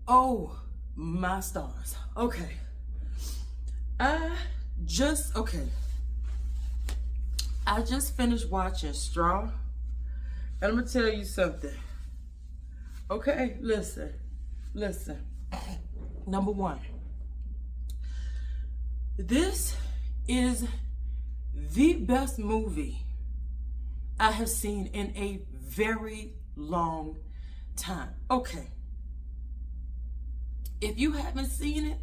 Oh my stars. Okay. Okay. I just finished watching Straw. And I'm gonna tell you something. Okay, listen. Number one. This is the best movie I have seen in a very long time. Okay. If you haven't seen it,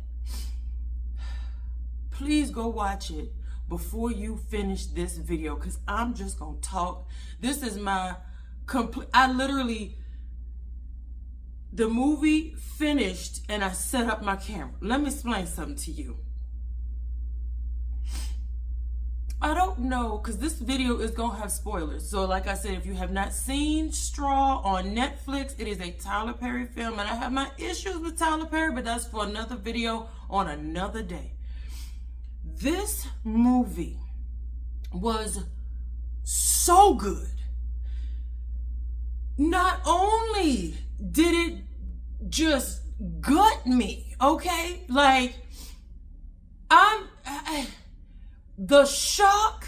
please go watch it before you finish this video, because I'm just going to talk. This is my complete, the movie finished and I set up my camera. Let me explain something to you. I don't know, because this video is going to have spoilers. So like I said, if you have not seen Straw on Netflix, it is a Tyler Perry film. And I have my issues with Tyler Perry, but that's for another video on another day. This movie was so good. Not only did it just gut me, okay? Like, the shock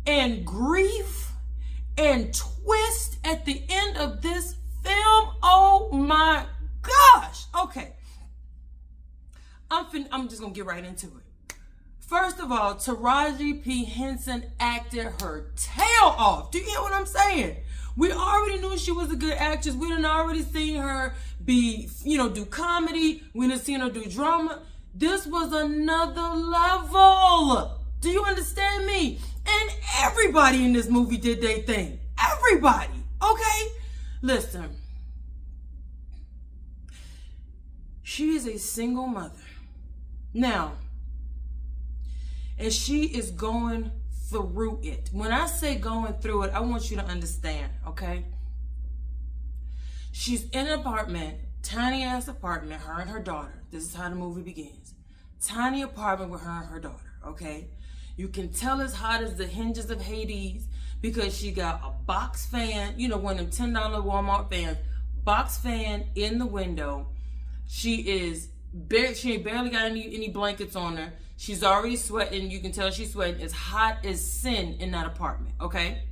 and grief and twist at the end of this film, oh my gosh. Okay. I'm just gonna get right into it. First of all, Taraji P. Henson acted her tail off. Do you hear what I'm saying? We already knew she was a good actress. We done already seen her be, do comedy. We done seen her do drama. This was another level. Do you understand me? And everybody in this movie did their thing. Everybody. Okay? Listen. She is a single mother. Now, and she is going through it. When I say going through it, I want you to understand, okay? She's in an apartment, tiny ass apartment, her and her daughter. This is how the movie begins. Tiny apartment with her and her daughter, okay? You can tell as hot as the hinges of Hades because she got a box fan, one of them $10 Walmart fans, box fan in the window. She ain't barely got any blankets on her. She's already sweating. You can tell she's sweating. It's hot as sin in that apartment, okay?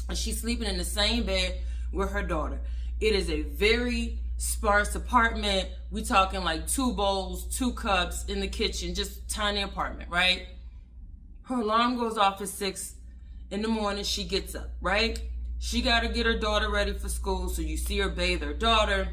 And she's sleeping in the same bed with her daughter. It is a very sparse apartment. We talking like 2 bowls, 2 cups in the kitchen, just tiny apartment, right? Her alarm goes off at 6 in the morning. She gets up, right? She got to get her daughter ready for school. So you see her bathe her daughter.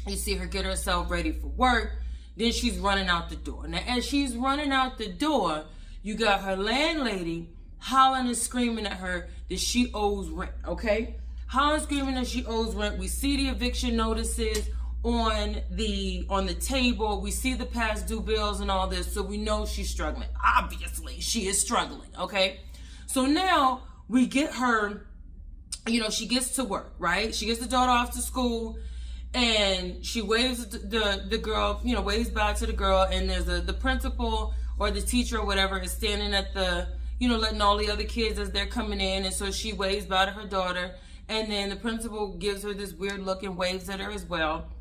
You see her get herself ready for work. Then she's running out the door. Now, as she's running out the door, you got her landlady hollering and screaming at her that she owes rent, okay? Hollering and screaming that she owes rent. We see the eviction notices on the table. We see the past due bills and all this, so we know she's struggling. Obviously, she is struggling, okay? So now we get her, she gets to work, right? She gets the daughter off to school. And she waves the girl, waves bye to the girl, and there's the principal or the teacher or whatever is standing at the, letting all the other kids as they're coming in, and so she waves bye to her daughter, and then the principal gives her this weird look and waves at her as well,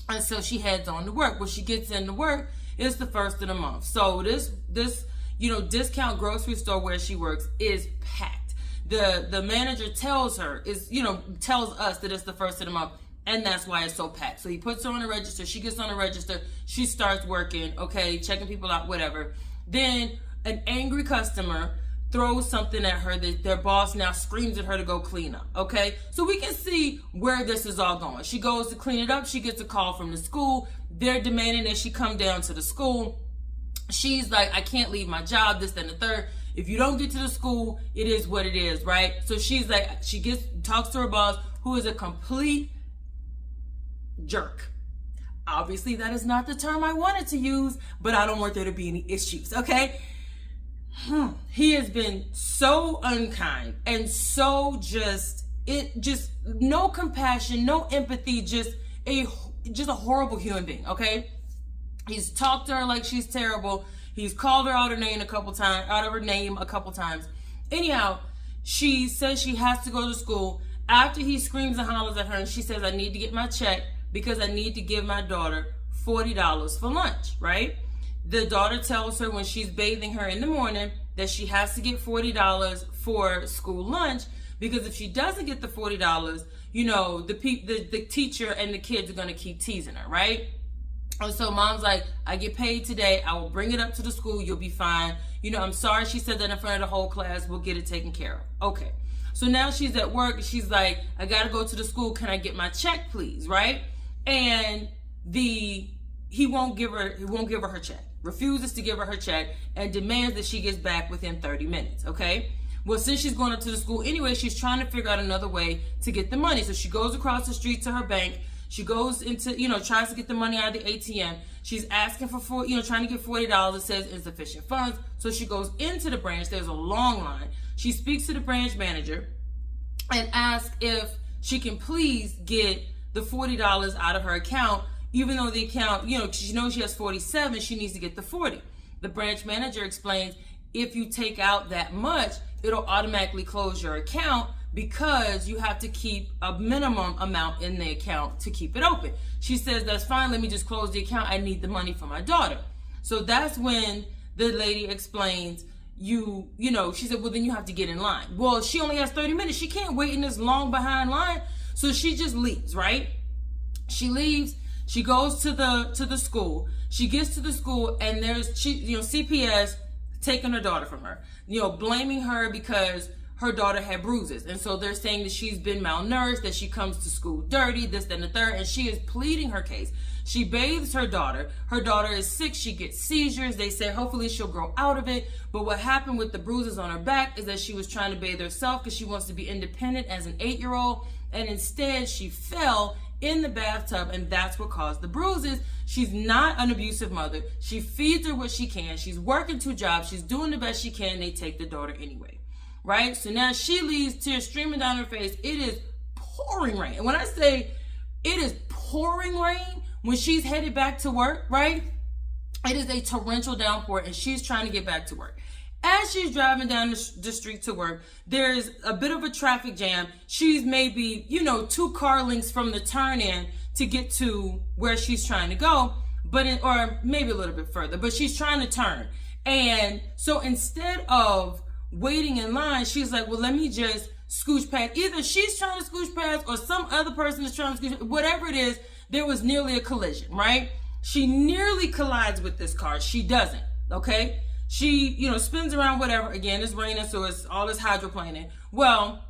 and so she heads on to work. When she gets into work, it's the first of the month, so this discount grocery store where she works is packed. The manager tells us that it's the first of the month. And that's why it's so packed. So he puts her on the register. She gets on the register. She starts working, okay, checking people out, whatever. Then an angry customer throws something at her that their boss now screams at her to go clean up, okay? So we can see where this is all going. She goes to clean it up. She gets a call from the school. They're demanding that she come down to the school. She's like, I can't leave my job, this, that, and the third. If you don't get to the school, it is what it is, right? So she's like, talks to her boss, who is a complete jerk. Obviously, that is not the term I wanted to use, but I don't want there to be any issues, okay? He has been so unkind and so just no compassion, no empathy, just a horrible human being, okay? He's talked to her like she's terrible. He's called her out of her name a couple times. Anyhow, she says she has to go to school. After he screams and hollers at her and she says, I need to get my check, because I need to give my daughter $40 for lunch, right? The daughter tells her when she's bathing her in the morning that she has to get $40 for school lunch, because if she doesn't get the $40, you know, the teacher and the kids are going to keep teasing her, right? And so mom's like, I get paid today. I will bring it up to the school. You'll be fine. You know, I'm sorry she said that in front of the whole class. We'll get it taken care of. Okay. So now she's at work and she's like, I got to go to the school. Can I get my check, please? Right? And he won't give her her check. Refuses to give her check and demands that she gets back within 30 minutes. Okay. Well, since she's going up to the school anyway, she's trying to figure out another way to get the money. So she goes across the street to her bank. She goes into, tries to get the money out of the ATM. She's asking for trying to get $40. It says insufficient funds. So she goes into the branch. There's a long line. She speaks to the branch manager and asks if she can please get the $40 out of her account, even though the account, she knows she has 47, she needs to get the 40. The branch manager explains, if you take out that much, it'll automatically close your account, because you have to keep a minimum amount in the account to keep it open. She says, that's fine, let me just close the account. I need the money for my daughter. So that's when the lady explains, she said, well, then you have to get in line. Well, she only has 30 minutes. She can't wait in this long behind line. So she just leaves, right? She leaves, she goes to the school. She gets to the school and there's CPS taking her daughter from her, blaming her because her daughter had bruises. And so they're saying that she's been malnourished, that she comes to school dirty, this, that, and the third, and she is pleading her case. She bathes her daughter. Her daughter is sick. She gets seizures. They say hopefully she'll grow out of it. But what happened with the bruises on her back is that she was trying to bathe herself because she wants to be independent as an 8-year-old. And instead she fell in the bathtub, and that's what caused the bruises. She's not an abusive mother. She feeds her what she can. She's working 2 jobs. She's doing the best she can. They take the daughter anyway. Right? So now she leaves, tears streaming down her face. It is pouring rain. And when I say it is pouring rain, when she's headed back to work, right? It is a torrential downpour and she's trying to get back to work. As she's driving down the street to work, there's a bit of a traffic jam. She's maybe, 2 car lengths from the turn in to get to where she's trying to go, or maybe a little bit further, but she's trying to turn. And so instead of waiting in line, she's like, well, let me just scooch past. Either she's trying to scooch past or some other person is trying to scooch, whatever it is. There was nearly a collision, right? She nearly collides with this car. She doesn't, okay? She, spins around, whatever. Again, it's raining, so it's all this hydroplaning. Well,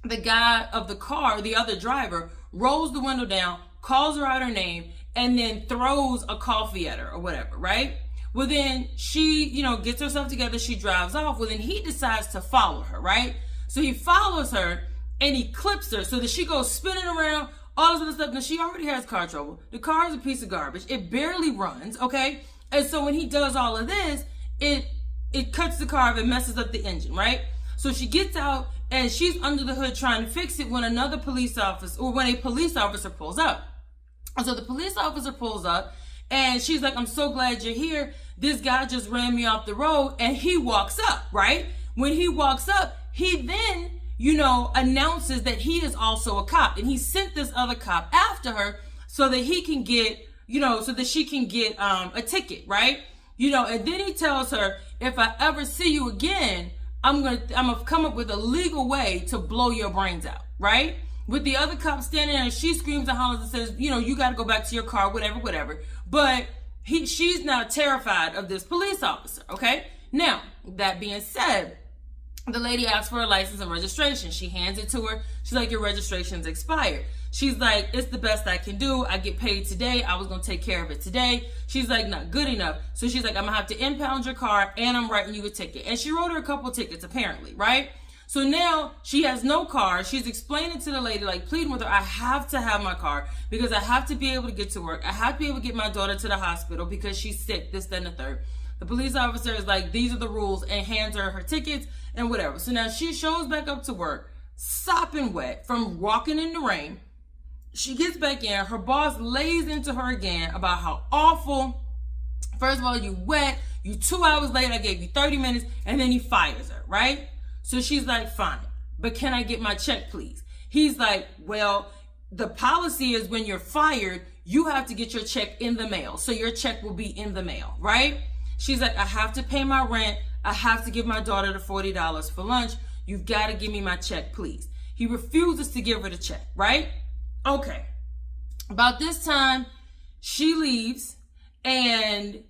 the guy of the car, the other driver, rolls the window down, calls her out her name, and then throws a coffee at her or whatever, right? Well, then she, gets herself together. She drives off. Well, then he decides to follow her, right? So he follows her and he clips her so that she goes spinning around, all this other stuff. Now, she already has car trouble. The car is a piece of garbage. It barely runs, okay? And so when he does all of this, it cuts the car, it messes up the engine, right? So she gets out and she's under the hood trying to fix it when a police officer pulls up. And so the police officer pulls up and she's like, I'm so glad you're here. This guy just ran me off the road. And he walks up, right? When he walks up, he then, announces that he is also a cop. And he sent this other cop after her so that he can get, so that she can get a ticket, right? And then he tells her, if I ever see you again, I'm gonna come up with a legal way to blow your brains out, right? With the other cop standing there, and she screams and hollers and says, you got to go back to your car, whatever. But she's now terrified of this police officer, okay? Now, that being said, the lady asks for a license and registration. She hands it to her. She's like, your registration's expired. She's like, it's the best I can do. I get paid today. I was going to take care of it today. She's like, not good enough. So she's like, I'm going to have to impound your car and I'm writing you a ticket. And she wrote her a couple tickets, apparently, right? So now she has no car. She's explaining to the lady, like pleading with her, I have to have my car because I have to be able to get to work. I have to be able to get my daughter to the hospital because she's sick, this, that, and the third. The police officer is like, these are the rules, and hands her tickets and whatever. So now she shows back up to work, sopping wet from walking in the rain. She gets back in. Her boss lays into her again about how awful. First of all, you wet. You 2 hours late. I gave you 30 minutes. And then he fires her, right? So she's like, fine. But can I get my check, please? He's like, well, the policy is when you're fired, you have to get your check in the mail. So your check will be in the mail, right? She's like, I have to pay my rent. I have to give my daughter the $40 for lunch. You've got to give me my check, please. He refuses to give her the check, right? Okay. About this time, she leaves and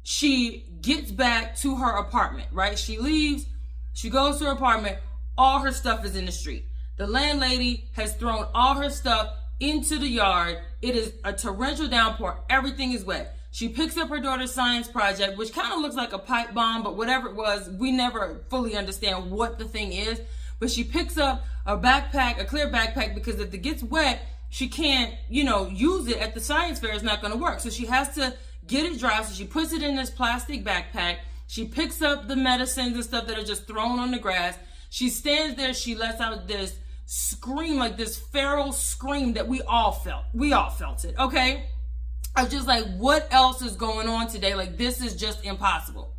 she gets back to her apartment, right? She leaves, she goes to her apartment, all her stuff is in the street. The landlady has thrown all her stuff into the yard. It is a torrential downpour, everything is wet. She picks up her daughter's science project, which kind of looks like a pipe bomb, but whatever it was, we never fully understand what the thing is. But she picks up a backpack, a clear backpack, because if it gets wet, she can't, use it at the science fair. It's not going to work. So she has to get it dry. So she puts it in this plastic backpack. She picks up the medicines and stuff that are just thrown on the grass. She stands there. She lets out this scream, like this feral scream that we all felt. We all felt it, okay? I was just like, what else is going on today? Like, this is just impossible.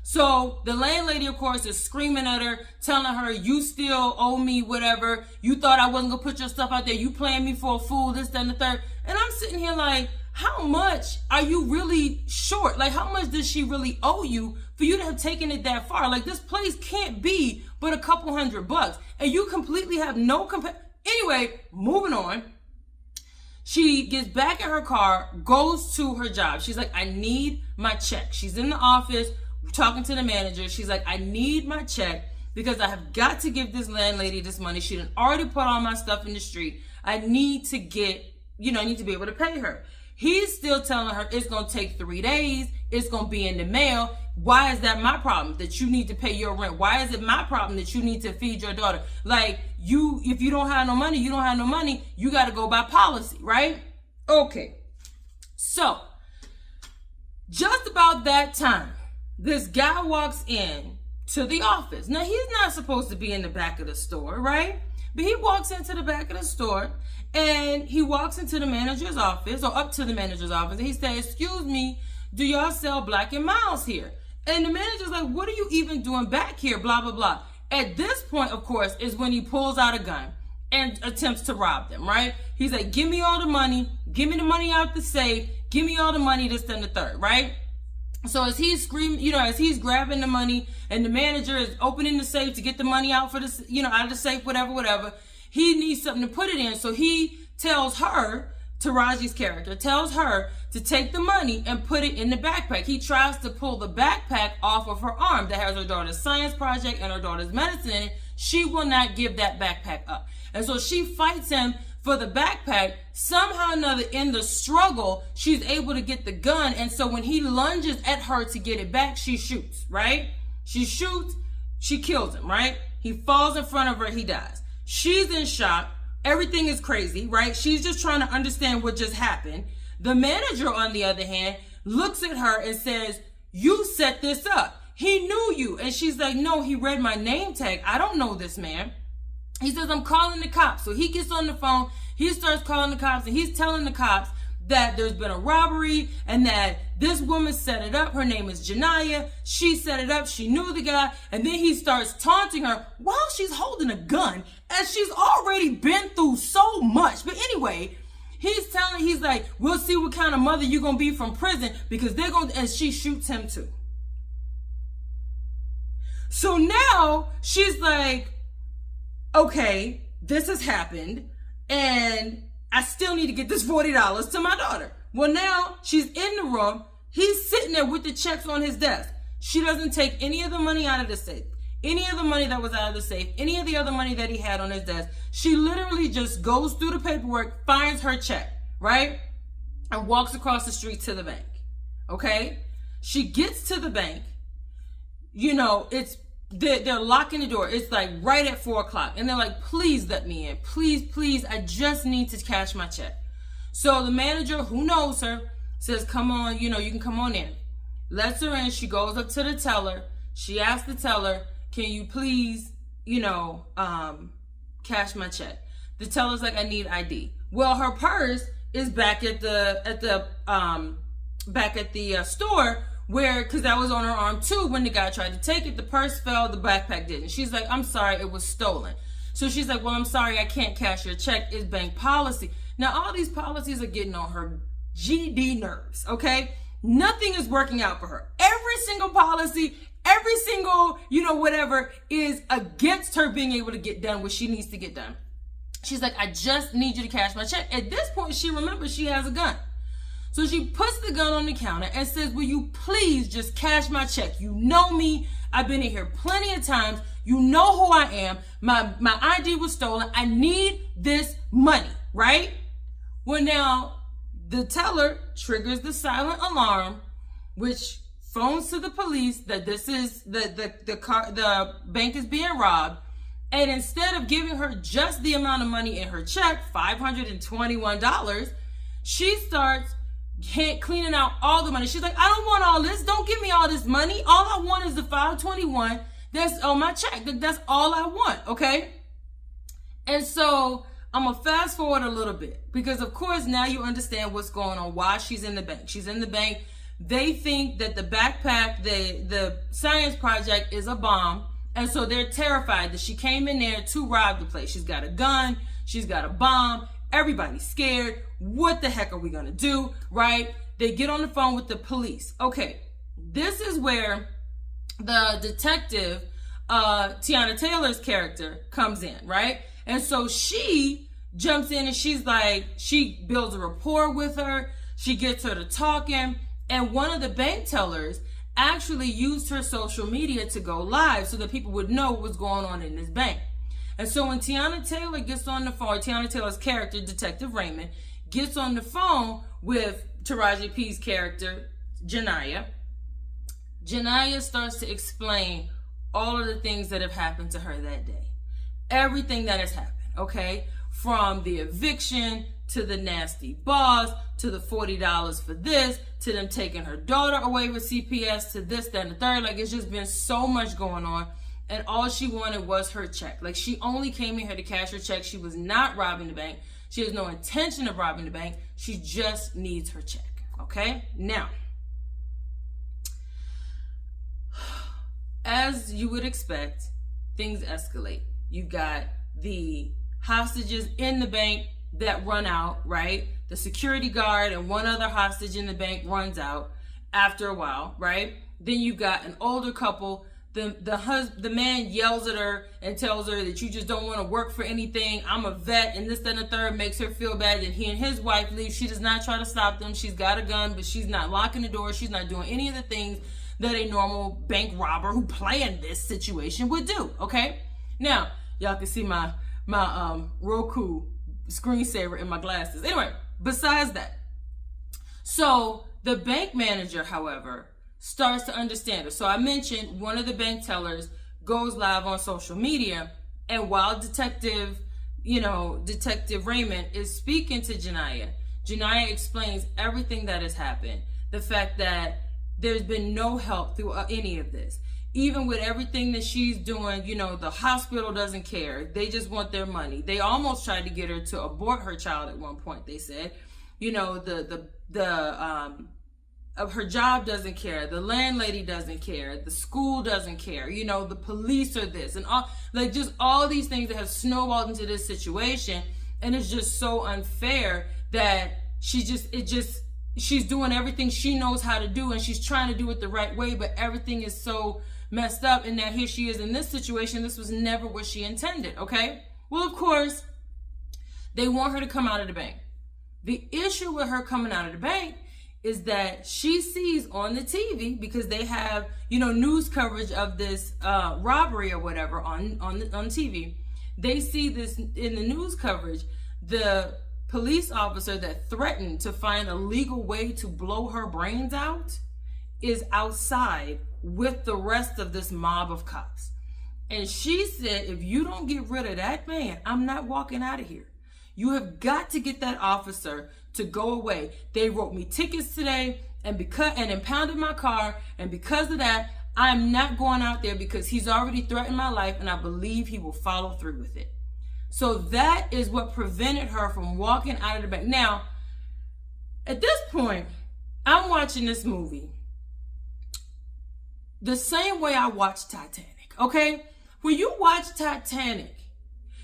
So the landlady, of course, is screaming at her, telling her, you still owe me whatever. You thought I wasn't going to put your stuff out there. You playing me for a fool, this, that, and the third. And I'm sitting here like, how much are you really short? Like, how much does she really owe you for you to have taken it that far? Like, this place can't be but a couple $100. And you completely have no Anyway, moving on. She gets back in her car, goes to her job. She's like, I need my check. She's in the office talking to the manager. She's like, I need my check because I have got to give this landlady this money. She done already put all my stuff in the street. I need to get, I need to be able to pay her. He's still telling her it's going to take 3 days. It's going to be in the mail. Why is that my problem that you need to pay your rent? Why is it my problem that you need to feed your daughter? Like, if you don't have no money, you don't have no money. You got to go by policy, right? Okay. So, just about that time, this guy walks in to the office. Now, he's not supposed to be in the back of the store, right? But he walks into the back of the store and he walks into the manager's office or up to the manager's office and he says, excuse me, do y'all sell Black & Milds here? And the manager's like, what are you even doing back here? Blah, blah, blah. At this point, of course, is when he pulls out a gun and attempts to rob them, right? He's like, give me all the money. Give me the money out the safe. Give me all the money, this, and the third, right? So as he's screaming, as he's grabbing the money and the manager is opening the safe to get the money out for this, out of the safe, whatever, he needs something to put it in. So he tells her, Taraji's character, tells her to take the money and put it in the backpack. He tries to pull the backpack off of her arm that has her daughter's science project and her daughter's medicine in it. She will not give that backpack up. And so she fights him for the backpack. Somehow or another, in the struggle, she's able to get the gun. And so when he lunges at her to get it back, she shoots, right? She shoots, she kills him, right? He falls in front of her, he dies. She's in shock. Everything is crazy, right? She's just trying to understand what just happened. The manager, on the other hand, looks at her and says, you set this up. He knew you. And she's like, no, he read my name tag. I don't know this man. He says, I'm calling the cops. So he gets on the phone. He starts calling the cops and he's telling the cops that there's been a robbery and that this woman set it up. Her name is Janaya. She set it up. She knew the guy. And then he starts taunting her while she's holding a gun as she's already been through so much. But anyway, he's like, we'll see what kind of mother you're going to be from prison because they're going to, and she shoots him too. So now she's like, okay, this has happened and I still need to get this $40 to my daughter. Well, now she's in the room. He's sitting there with the checks on his desk. She doesn't take any of the money out of the safe, any of the money that was out of the safe, any of the other money that he had on his desk. She literally just goes through the paperwork, finds her check, right? And walks across the street to the bank, okay? She gets to the bank. They're locking the door. It's like right at 4:00. And they're like, please let me in. Please. I just need to cash my check. So the manager, who knows her, says, come on, you can come on in. Lets her in. She goes up to the teller. She asks the teller, can you please, cash my check? The teller's like, I need ID. Well, her purse is back at the store, because that was on her arm too. When the guy tried to take it, the purse fell, the backpack didn't. She's like, I'm sorry, it was stolen. So she's like, well, I'm sorry, I can't cash your check. It's bank policy. Now, all these policies are getting on her GD nerves, okay? Nothing is working out for her. Every single policy, every single, whatever is against her being able to get done what she needs to get done. She's like, I just need you to cash my check. At this point, she remembers she has a gun. So she puts the gun on the counter and says, will you please just cash my check? You know me. I've been in here plenty of times. You know who I am. My ID was stolen. I need this money, right? Well, now the teller triggers the silent alarm, which phones to the police that this is the bank is being robbed. And instead of giving her just the amount of money in her check, $521, she starts cleaning out all the money. She's like, I don't want all this. Don't give me all this money. All I want is the $521 that's on my check. That's all I want, okay? And so I'm going to fast forward a little bit because, of course, now you understand what's going on, why she's in the bank. She's in the bank. They think that the backpack, the science project is a bomb. And so they're terrified that she came in there to rob the place. She's got a gun. She's got a bomb. Everybody's scared. What the heck are we going to do, right? They get on the phone with the police. Okay, this is where the detective, Tiana Taylor's character, comes in, right? And so she jumps in and she's like, she builds a rapport with her. She gets her to talking. And one of the bank tellers actually used her social media to go live so that people would know what was going on in this bank. And so when Tiana Taylor gets on the phone, Tiana Taylor's character, Detective Raymond, gets on the phone with Taraji P's character, Janiyah starts to explain all of the things that have happened to her that day. Everything that has happened, okay? From the eviction to the nasty boss, to the $40 for this, to them taking her daughter away with CPS, to this, that, and the third. Like, it's just been so much going on. And all she wanted was her check. Like, she only came in here to cash her check. She was not robbing the bank. She has no intention of robbing the bank. She just needs her check, okay? Now, as you would expect, things escalate. You've got the hostages in the bank that run out, right? The security guard and one other hostage in the bank runs out after a while, right? Then you've got an older couple. The man yells at her and tells her that you just don't want to work for anything. I'm a vet, and this, that, and the third, makes her feel bad. Then he and his wife leave. She does not try to stop them. She's got a gun, but she's not locking the door. She's not doing any of the things that a normal bank robber who planned this situation would do, okay? Now, y'all can see my Roku screensaver in my glasses. Anyway, besides that, so the bank manager, however, starts to understand her. So I mentioned one of the bank tellers goes live on social media, and while Detective Raymond is speaking to Janiyah explains everything that has happened. The fact that there's been no help through any of this. Even with everything that she's doing, the hospital doesn't care. They just want their money. They almost tried to get her to abort her child at one point, they said. Of her job doesn't care. The landlady doesn't care. The school doesn't care. The police are this and all, like just all these things that have snowballed into this situation. And it's just so unfair that she's doing everything she knows how to do and she's trying to do it the right way, but everything is so messed up. And now here she is in this situation. This was never what she intended. Okay. Well, of course, they want her to come out of the bank. The issue with her coming out of the bank is that she sees on the TV, because they have, news coverage of this robbery or whatever on TV. They see this in the news coverage. The police officer that threatened to find a legal way to blow her brains out is outside with the rest of this mob of cops. And she said, if you don't get rid of that man, I'm not walking out of here. You have got to get that officer to go away. They wrote me tickets today and impounded my car. And because of that, I'm not going out there because he's already threatened my life and I believe he will follow through with it. So that is what prevented her from walking out of the bank. Now, at this point, I'm watching this movie the same way I watched Titanic, okay? When you watch Titanic,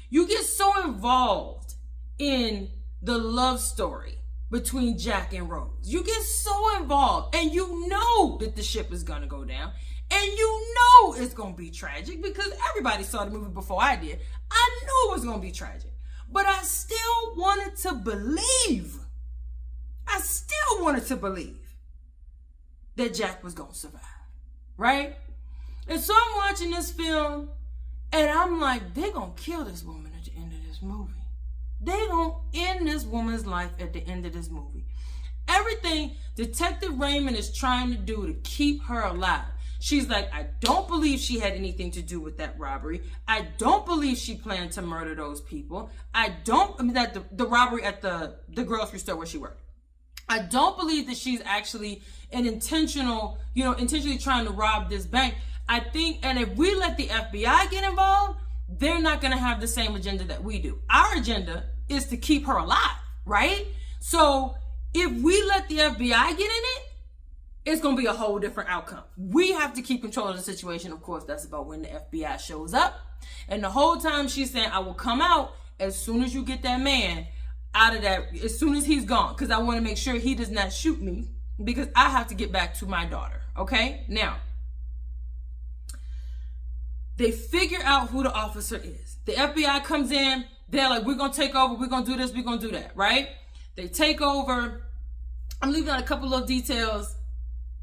you get so involved in the love story between Jack and Rose. You get so involved, and you know that the ship is gonna go down, and you know it's gonna be tragic because everybody saw the movie before I did. I knew it was gonna be tragic, but I still wanted to believe. I still wanted to believe that Jack was gonna survive, right? And so I'm watching this film, and I'm like, they're gonna kill this woman at the end of this movie. They gonna end this woman's life at the end of this movie. Everything Detective Raymond is trying to do to keep her alive. She's like, I don't believe she had anything to do with that robbery. I don't believe she planned to murder those people. That the robbery at the grocery store where she worked. I don't believe that she's actually intentionally trying to rob this bank. I think, and if we let the FBI get involved, they're not going to have the same agenda that we do. Our agenda is to keep her alive, right? So if we let the FBI get in it, it's going to be a whole different outcome. We have to keep control of the situation. Of course, that's about when the FBI shows up. And the whole time she's saying, I will come out as soon as you get that man out of that, as soon as he's gone, because I want to make sure he does not shoot me, because I have to get back to my daughter. Okay? Now, they figure out who the officer is. The FBI comes in. They're like, we're going to take over. We're going to do this. We're going to do that. Right? They take over. I'm leaving out a couple of details.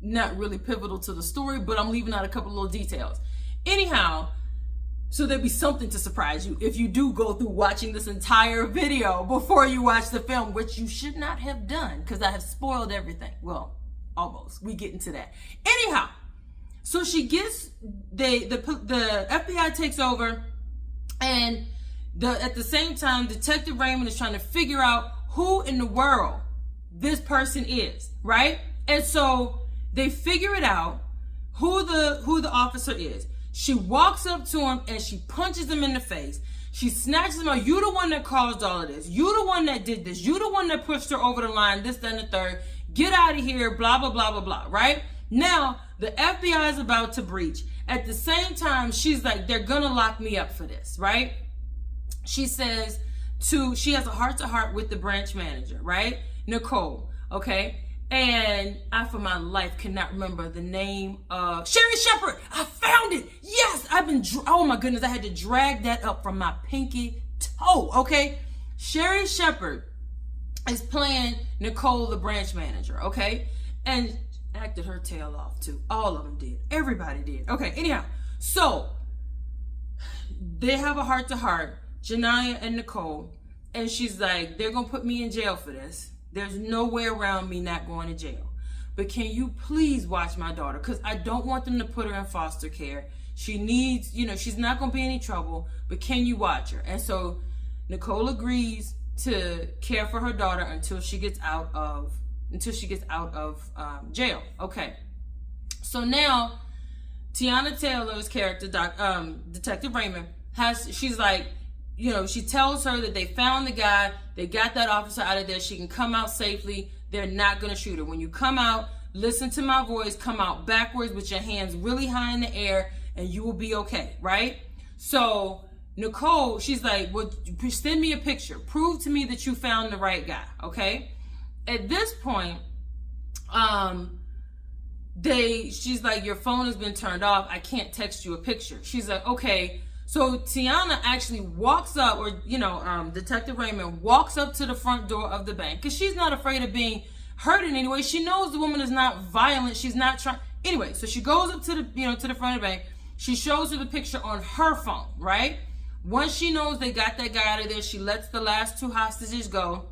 Not really pivotal to the story, but I'm leaving out a couple of little details. Anyhow, so there'll be something to surprise you if you do go through watching this entire video before you watch the film, which you should not have done because I have spoiled everything. Well, almost. We get into that. Anyhow, so she gets, the FBI takes over, and at the same time, Detective Raymond is trying to figure out who in the world this person is, right? And so they figure it out who the officer is. She walks up to him and she punches him in the face. She snatches him out. You the one that caused all of this. You the one that did this. You the one that pushed her over the line, this, that, and the third. Get out of here, blah, blah, blah, blah, blah, right? Now, the FBI is about to breach. At the same time, she's like, they're gonna lock me up for this, right? She says she has a heart-to-heart with the branch manager, right? Nicole, okay? And I, for my life, cannot remember the name of Sherry Shepherd. I found it. Yes, oh my goodness, I had to drag that up from my pinky toe, okay? Sherry Shepherd is playing Nicole, the branch manager, okay? And acted her tail off too. All of them did. Everybody did. Okay, anyhow, so they have a heart-to-heart, Janiyah and Nicole, and she's like, they're going to put me in jail for this. There's no way around me not going to jail. But can you please watch my daughter? Because I don't want them to put her in foster care. She needs, she's not going to be in any trouble, but can you watch her? And so Nicole agrees to care for her daughter until she gets out of jail. Okay. So now Teyana Taylor's character, Detective Raymond, she's like, she tells her that they found the guy, they got that officer out of there, she can come out safely, they're not going to shoot her. When you come out, listen to my voice, come out backwards with your hands really high in the air, and you will be okay, right? So Nicole, she's like, well, send me a picture. Prove to me that you found the right guy, okay? At this point, she's like, your phone has been turned off, I can't text you a picture. She's like, okay. So Teyana actually walks up, Detective Raymond walks up to the front door of the bank because she's not afraid of being hurt in any way. She knows the woman is not violent. She's not trying. Anyway, so she goes up to the front of the bank. She shows her the picture on her phone, right? Once she knows they got that guy out of there, she lets the last 2 hostages go.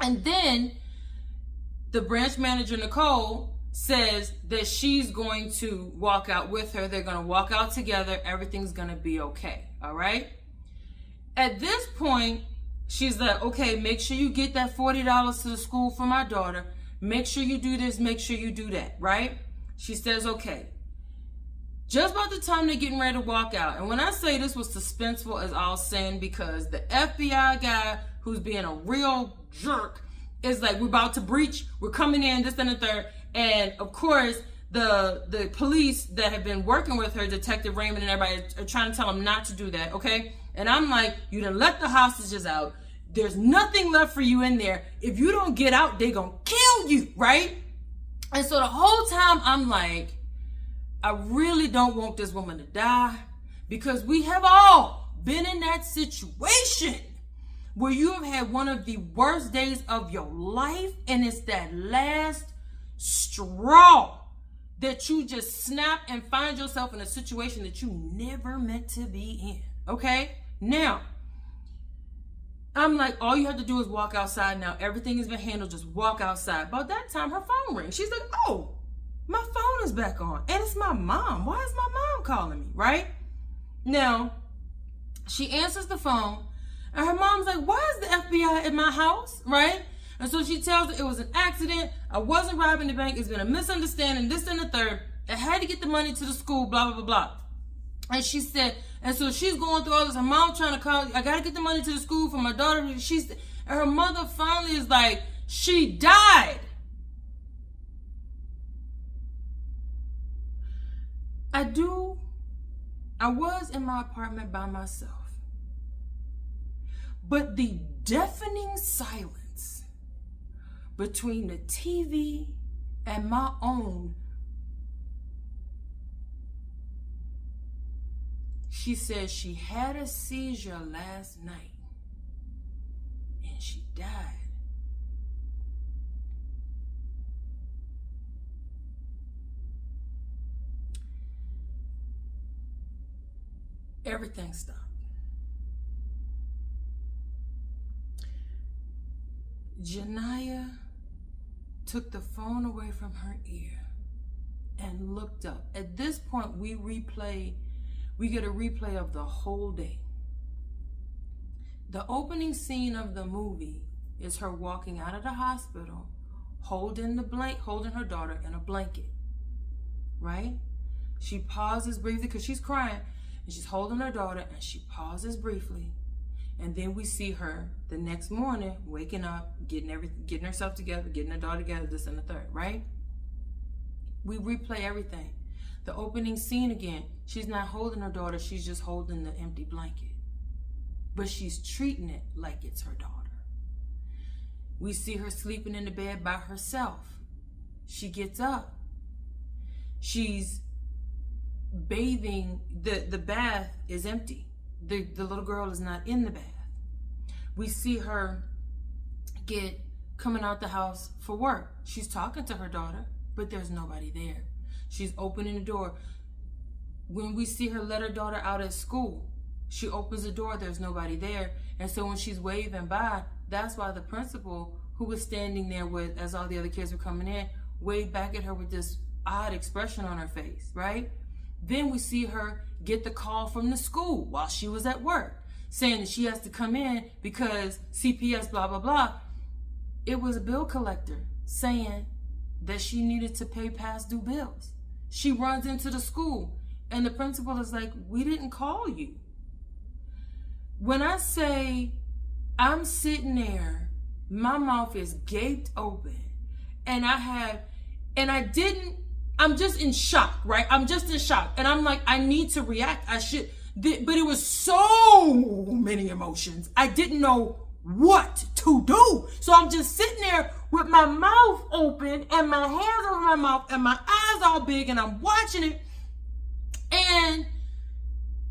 And then the branch manager, Nicole, says that she's going to walk out with her. They're going to walk out together. Everything's going to be okay. All right. At this point, she's like, okay, make sure you get that $40 to the school for my daughter. Make sure you do this. Make sure you do that. Right. She says, okay. Just about the time they're getting ready to walk out. And when I say this was suspenseful as all sin, because the FBI guy who's being a real jerk is like, we're about to breach. We're coming in, this, and the third. And of course, the police that have been working with her, Detective Raymond and everybody, are trying to tell them not to do that, okay? And I'm like, you done let the hostages out. There's nothing left for you in there. If you don't get out, they're going to kill you, right? And so the whole time I'm like, I really don't want this woman to die, because we have all been in that situation where you have had one of the worst days of your life, and it's that last straw that you just snap and find yourself in a situation that you never meant to be in. Okay? Now, I'm like, all you have to do is walk outside now. Everything has been handled. Just walk outside. About that time, her phone rings. She's like, oh, my phone is back on. And it's my mom. Why is my mom calling me? Right? Now, she answers the phone. And her mom's like, why is the FBI at my house? Right? And so she tells her it was an accident. I wasn't robbing the bank. It's been a misunderstanding. This and the third. I had to get the money to the school. Blah, blah, blah, blah. And she said, and so she's going through all this. Her mom trying to call, I got to get the money to the school for my daughter. And her mother finally is like, she died. I was in my apartment by myself. But the deafening silence between the TV and my own, she said she had a seizure last night and she died. Everything stopped. Janiyah took the phone away from her ear and looked up. At this point, we get a replay of the whole day. The opening scene of the movie is her walking out of the hospital, holding her daughter in a blanket, right? She pauses briefly because she's crying, and she's holding her daughter, and she pauses briefly. And then we see her the next morning waking up, getting herself together, getting her daughter together, this and the third, right? We replay everything. The opening scene again, she's not holding her daughter, she's just holding the empty blanket. But she's treating it like it's her daughter. We see her sleeping in the bed by herself. She gets up. She's bathing, the bath is empty. The little girl is not in the bath. We see her coming out the house for work. She's talking to her daughter, but there's nobody there. She's opening the door. When we see her let her daughter out at school, she opens the door, there's nobody there. And so when she's waving by, that's why the principal, who was standing there as all the other kids were coming in, waved back at her with this odd expression on her face, right? Then we see her get the call from the school while she was at work, saying that she has to come in because CPS, blah, blah, blah. It was a bill collector saying that she needed to pay past due bills. She runs into the school and the principal is like, we didn't call you. When I say I'm sitting there, my mouth is gaped open and I'm just in shock, right? I'm just in shock. And I'm like, I need to react. I should. But it was so many emotions. I didn't know what to do. So I'm just sitting there with my mouth open and my hands over my mouth and my eyes all big and I'm watching it. And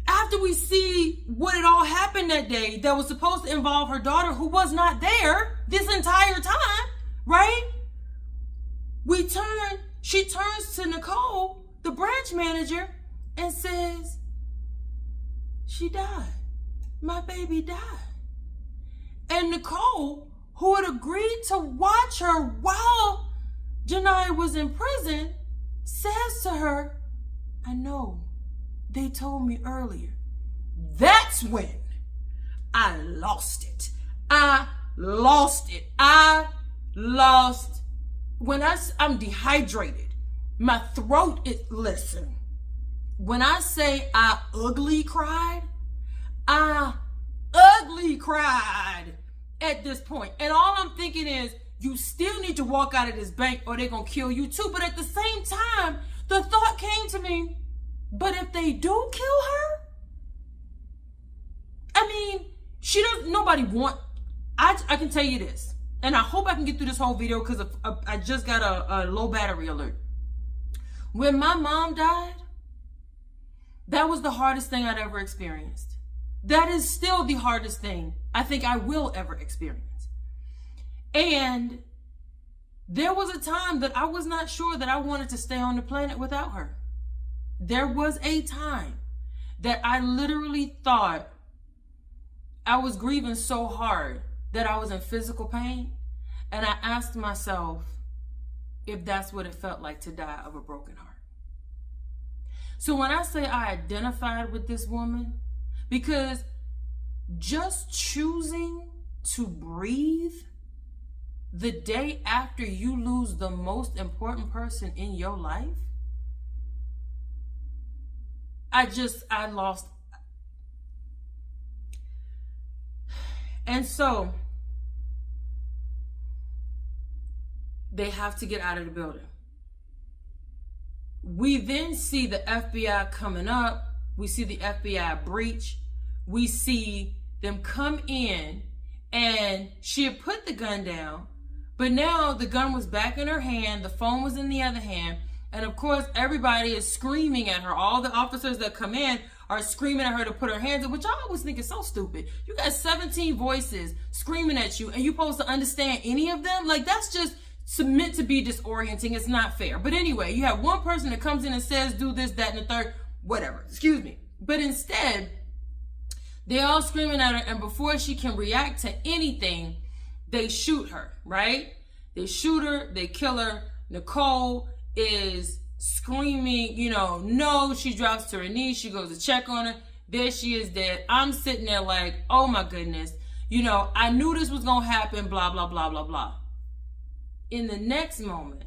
after we see what had all happened that day that was supposed to involve her daughter, who was not there this entire time, right? She turns to Nicole, the branch manager, and says, she died. My baby died. And Nicole, who had agreed to watch her while Janiyah was in prison, says to her, I know, they told me earlier. That's when I lost it. When I'm dehydrated, my throat is, listen, when I say I ugly cried at this point. And all I'm thinking is, you still need to walk out of this bank or they're going to kill you too. But at the same time, the thought came to me, but if they do kill her, I mean, nobody want I can tell you this, and I hope I can get through this whole video because I just got a low battery alert. When my mom died, that was the hardest thing I'd ever experienced. That is still the hardest thing I think I will ever experience. And there was a time that I was not sure that I wanted to stay on the planet without her. There was a time that I literally thought I was grieving so hard that I was in physical pain. And I asked myself if that's what it felt like to die of a broken heart. So when I say I identified with this woman, because just choosing to breathe the day after you lose the most important person in your life, I lost. And so they have to get out of the building. We then see the FBI coming up. We see the FBI breach. We see them come in, and she had put the gun down, but now the gun was back in her hand. The phone was in the other hand. And of course, everybody is screaming at her. All the officers that come in are screaming at her to put her hands up, which I always think is so stupid. You got 17 voices screaming at you, and you're supposed to understand any of them? Like, that's just meant to be disorienting. It's not fair. But anyway, you have one person that comes in and says, do this, that, and the third, whatever. Excuse me. But instead, they're all screaming at her, and before she can react to anything, they shoot her, right? They shoot her, they kill her. Nicole is screaming, no. She drops to her knees. She goes to check on her. There she is dead. I'm sitting there like, oh my goodness. I knew this was going to happen, blah, blah, blah, blah, blah. In the next moment,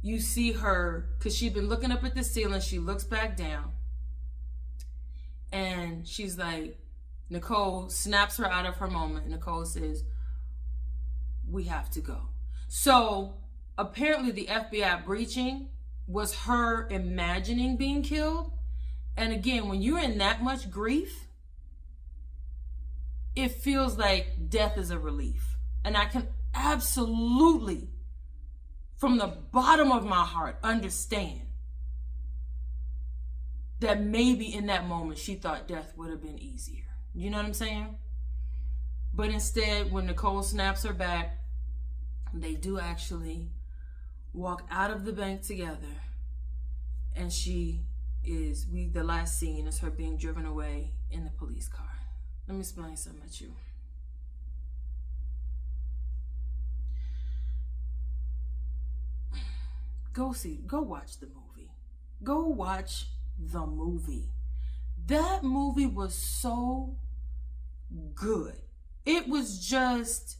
you see her, because she'd been looking up at the ceiling. She looks back down. And she's like, Nicole snaps her out of her moment. Nicole says, we have to go. So apparently the FBI breaching was her imagining being killed. And again, when you're in that much grief, it feels like death is a relief. And I can absolutely, from the bottom of my heart, understand that maybe in that moment she thought death would have been easier. You know what I'm saying? But instead, when Nicole snaps her back, they do actually walk out of the bank together. And the last scene is her being driven away in the police car. Let me explain something to you. Go watch the movie. Go watch the movie. That movie was so good. It was just,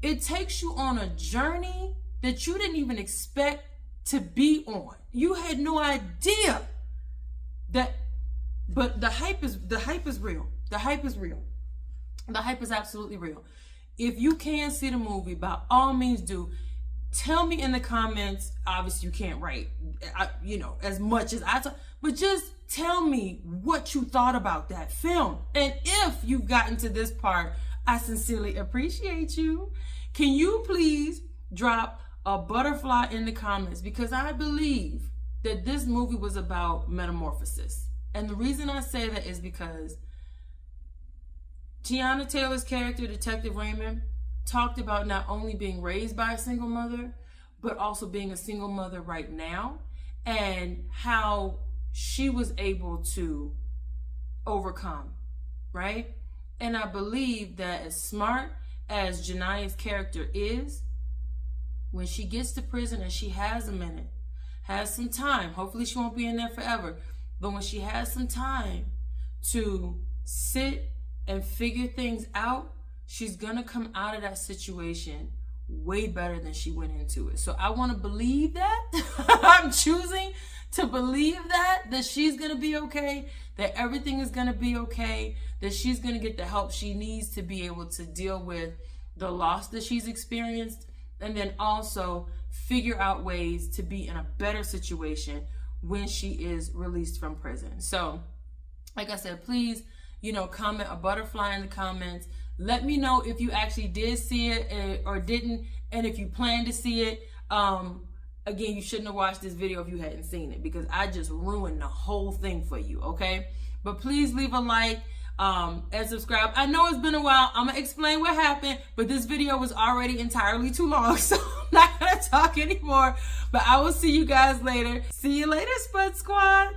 it takes you on a journey that you didn't even expect to be on. You had no idea that, but the hype is real. The hype is real. The hype is absolutely real. If you can see the movie, by all means do. Tell me in the comments. Obviously, you can't write, as much as I talk, but just tell me what you thought about that film. And if you've gotten to this part, I sincerely appreciate you. Can you please drop a butterfly in the comments? Because I believe that this movie was about metamorphosis. And the reason I say that is because Teyana Taylor's character, Detective Raymond, talked about not only being raised by a single mother, but also being a single mother right now, and how she was able to overcome, right? And I believe that as smart as Jania's character is, when she gets to prison and she has a minute, has some time, hopefully she won't be in there forever, but when she has some time to sit and figure things out, she's gonna come out of that situation way better than she went into it. So I want to believe that. I'm choosing to believe that she's gonna be okay, that everything is gonna be okay, that she's gonna get the help she needs to be able to deal with the loss that she's experienced, and then also figure out ways to be in a better situation when she is released from prison. So, like I said, please, comment a butterfly in the comments. Let me know if you actually did see it or didn't, and if you plan to see it. Again, you shouldn't have watched this video if you hadn't seen it, because I just ruined the whole thing for you, okay? But please leave a like and subscribe. I know it's been a while. I'm going to explain what happened, but this video was already entirely too long, so I'm not going to talk anymore. But I will see you guys later. See you later, Spud Squad.